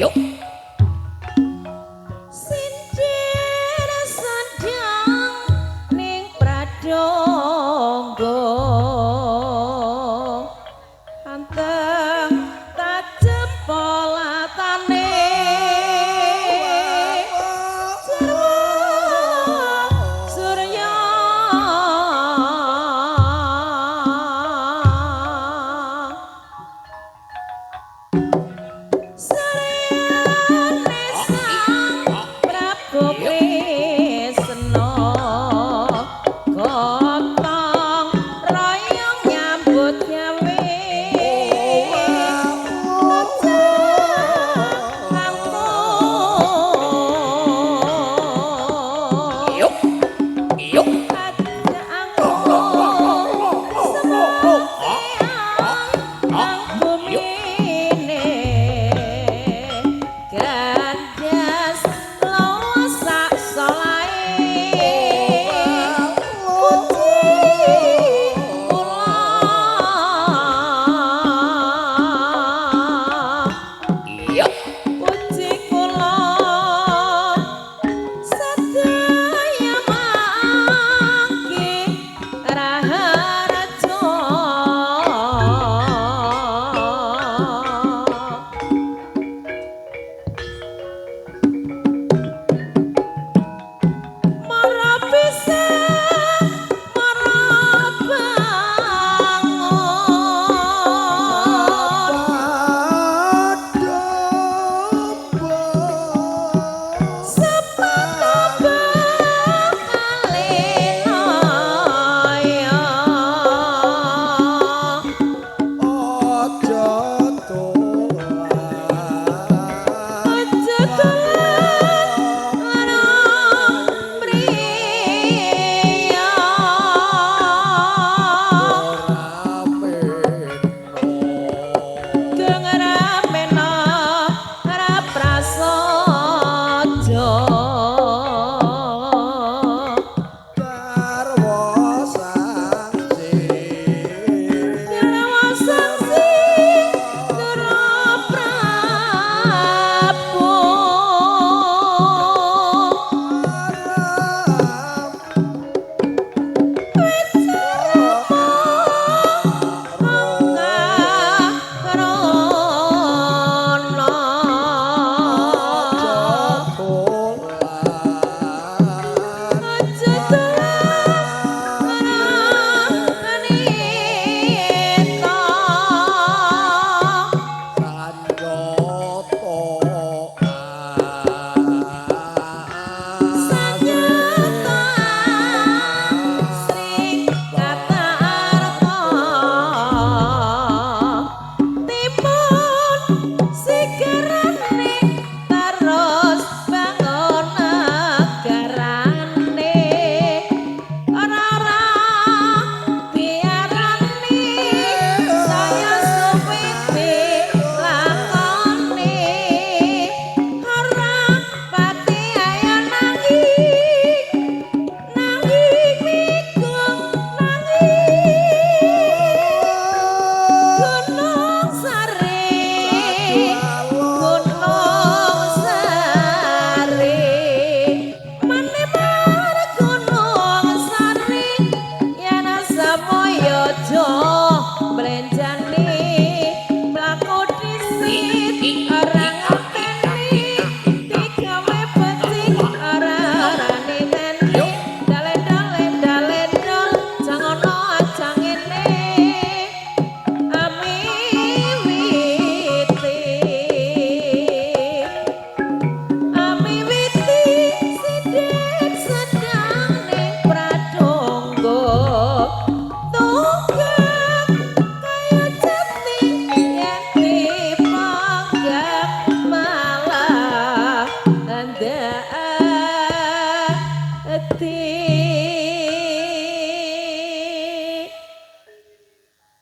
Yuk. Sincir sedang ning pradonga anteng tajem polatane surya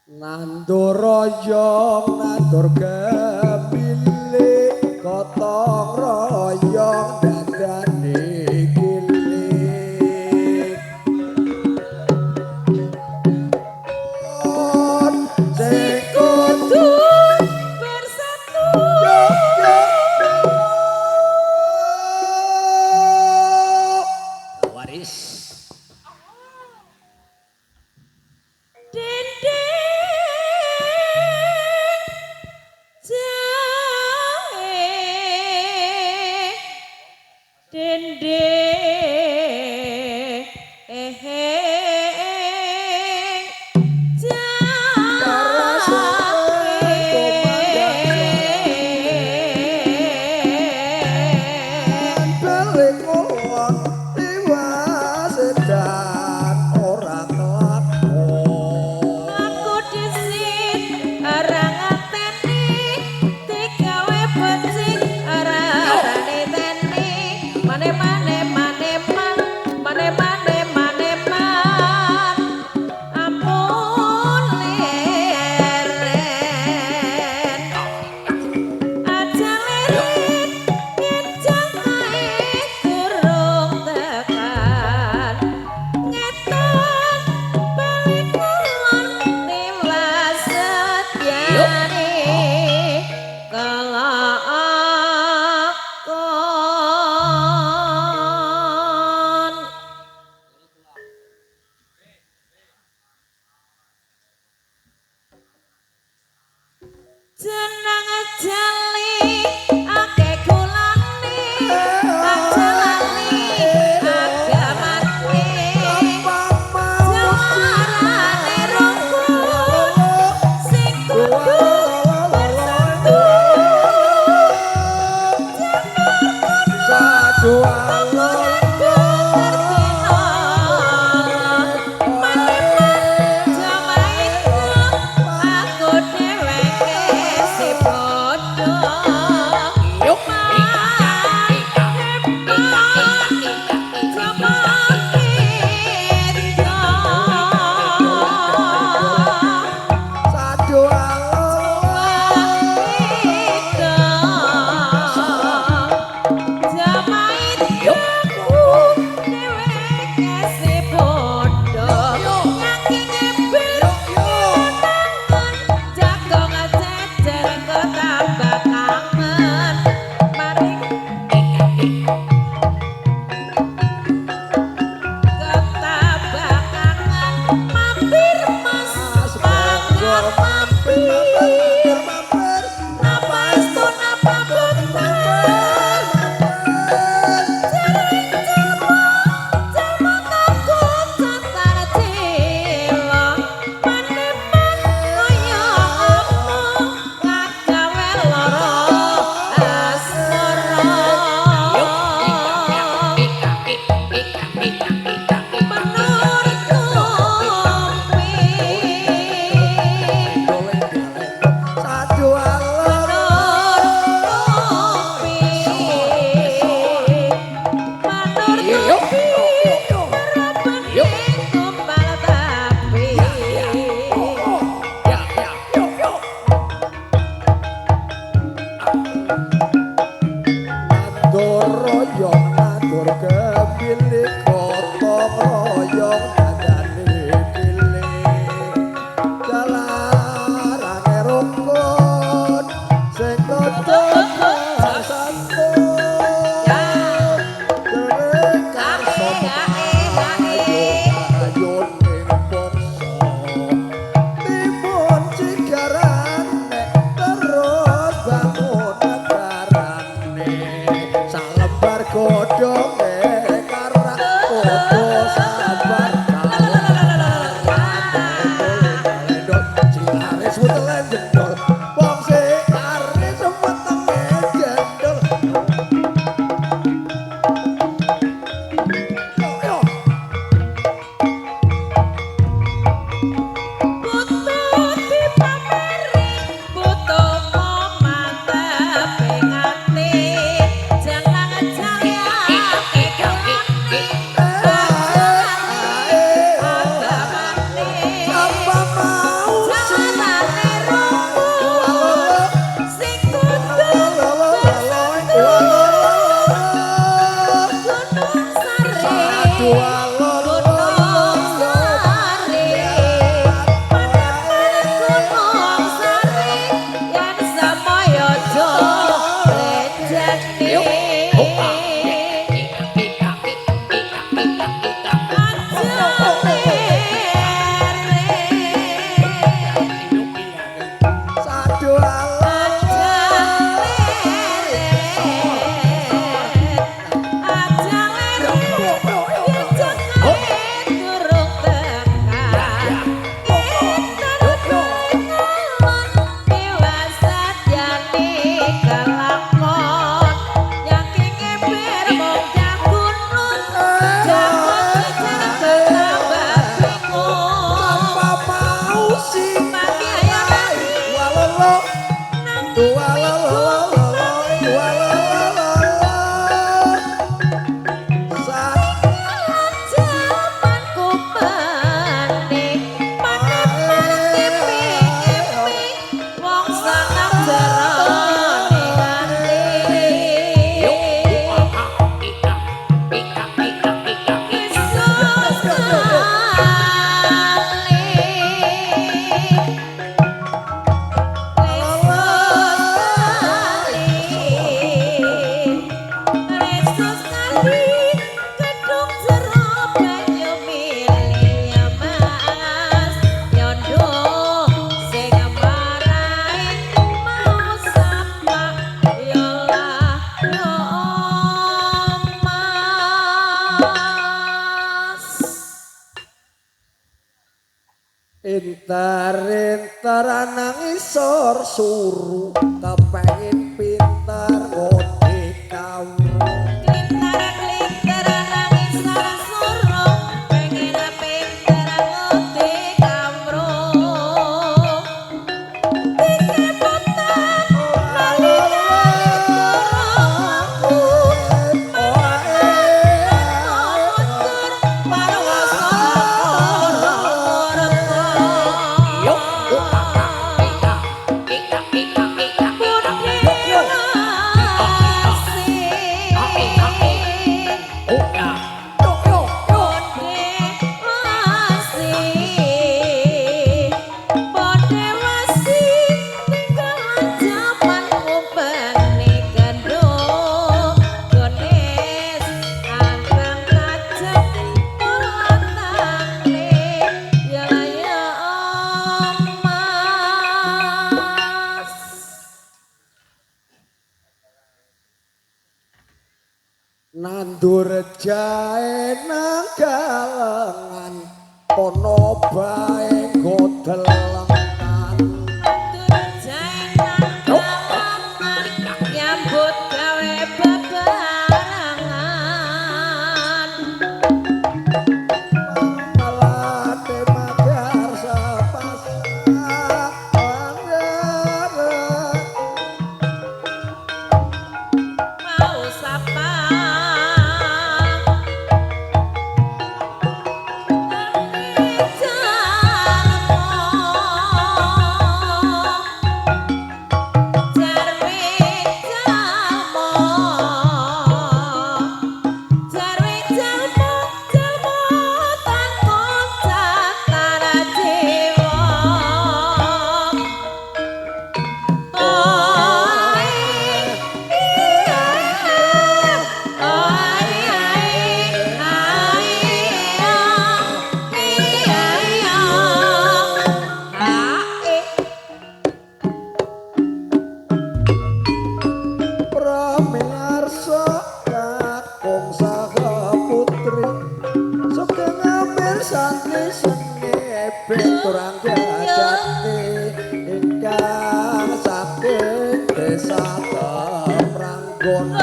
Nandur royong nandur gembile gotong royong dadane gilik Intar-intar nang isor suru kepengin pintar ngoti kawruh. Klintar-klintar nangis ora suruh pengen pinter ngerti kamruh dikeputan Nandur jae nang galengan kono bae godelengan. nyambut gawe bebarengan Malate magar sepasang pangeran. mau sapa Praminarsa kakung saha putri sugeng mirsani seni piturangga jati ingkang saking desa Temranggon.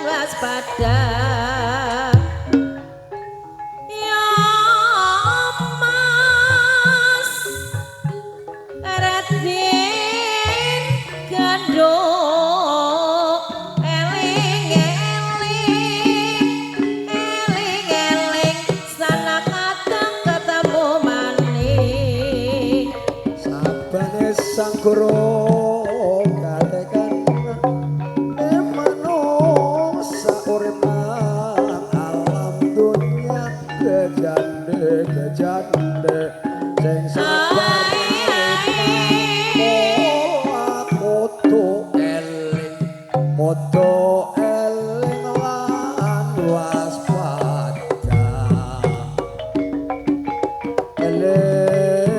Waspada ya mas Raden Gandok eling-eling sana kadang ketemu maning Sabane sang guru kalekan manung sauripan alam dunia kejande sing sabar moto eling lan waspada eling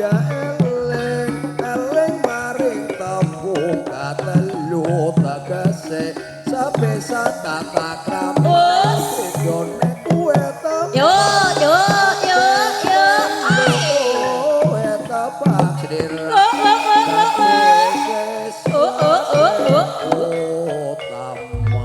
ya eling eling maring tembung katelu tegese sebisa tata krama Bos. jone kuwe Yo yo yo yo. Ai. kowe tepak sedira Oh oh oh oh oh. Oh oh oh oh. utama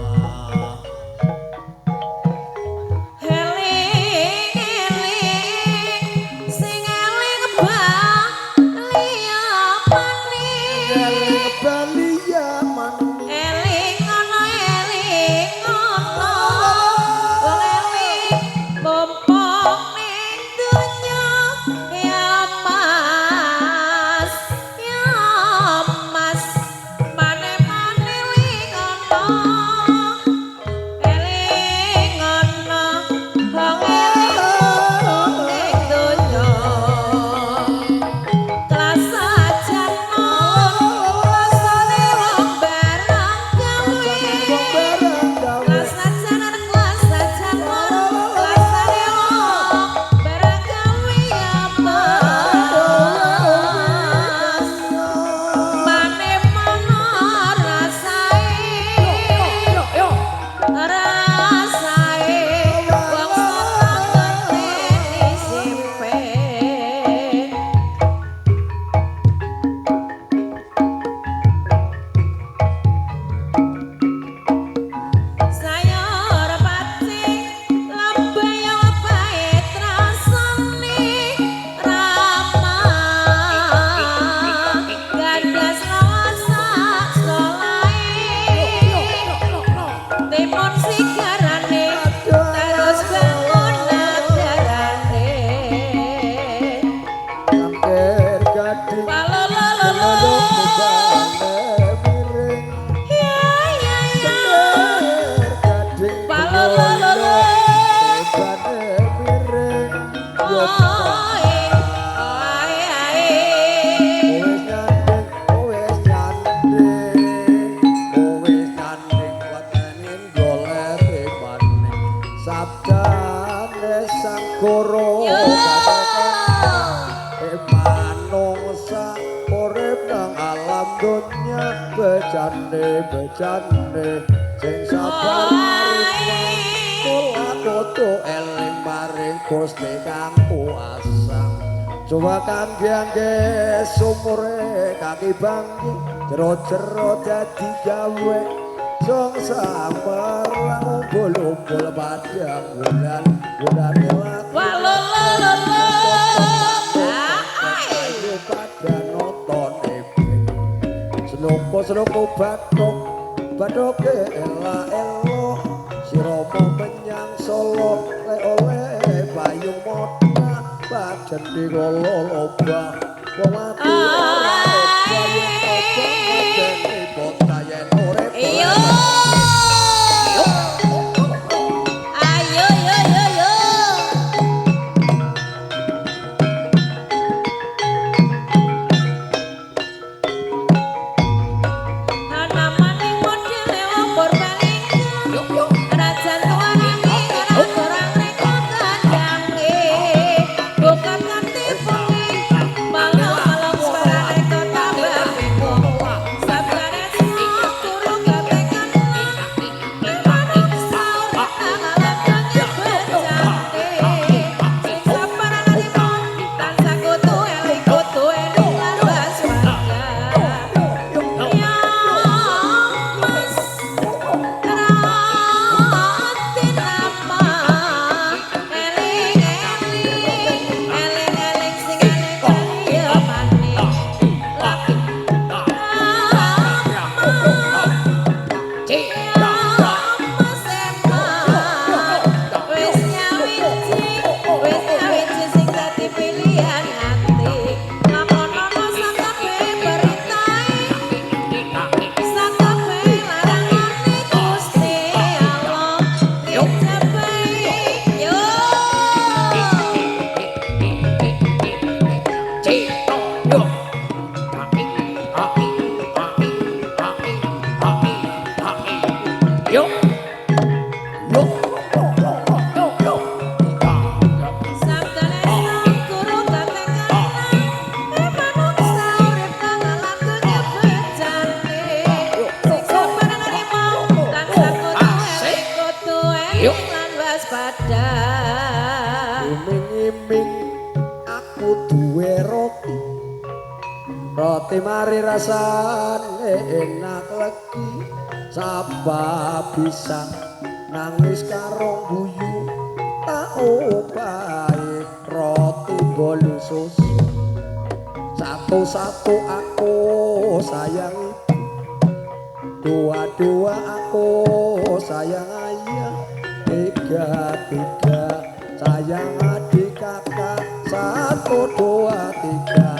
Eling eling sing eling bali apane. eling bali ya mani Eling ana eling ana. Wong eling mumpung ning donya ya Mas. Ya Mas mane-mane ling ana. Eling ana wong eling ning donya. Kelas ajan rasane wong barang gawe. Kelas ajan kelas ajan rasane wong barang gawe ya Mas. Mane mana rasae rasae wong setengene simpe. Sayur pacing lambayang bae trasane ramah gandas lawasa solae timun sigarane terus bangun nagarane Sampir gading palolololo miring ya ya ya gading palolololo bane miring yo Ai ai wis nyanding watenin golek maning sabdane sang guru yo manungsa urip nang alam dunya bejane sing sabar kula kudu eling maring Gusti kang kuasa coba kangge sumure kaki bangki jero-jero dadi gawe song sabar umbul-umbul padang bulan elat walolololo pada nonton Senoko bathuk ela-elo sirama menyang Solo le oleh payung modal badan digolo lobah wong ati ora payung obah ngene botayen urip Iyo. Ayo yo yo yo. Ana maning modele wong Purbalingga. Rajan tuanane ora kurang reka kandange. Bukan kanthi bengi malam-malam suarane kota bingung. Sabdane turu gatekan ibadah sahur tangalan tangi bejante. Sing sabaran limon tansah kutu eling kutu eling lan waspada. Ya Mas Ratin apa eling sing eling ya maning Mas Eman wis nyawiji sing dadi pilihan ati lakonono sakabe beritae sakabe larangane Gusti Allah dicapai yo sabdane sang guru gatekan roti mari rasane enak legi sapa bisa nangis karo guyu tak opae roti bolu susu satu-satu aku sayang ibu dua-dua aku sayang ayah tiga-tiga sayang adik kakak satu dua tiga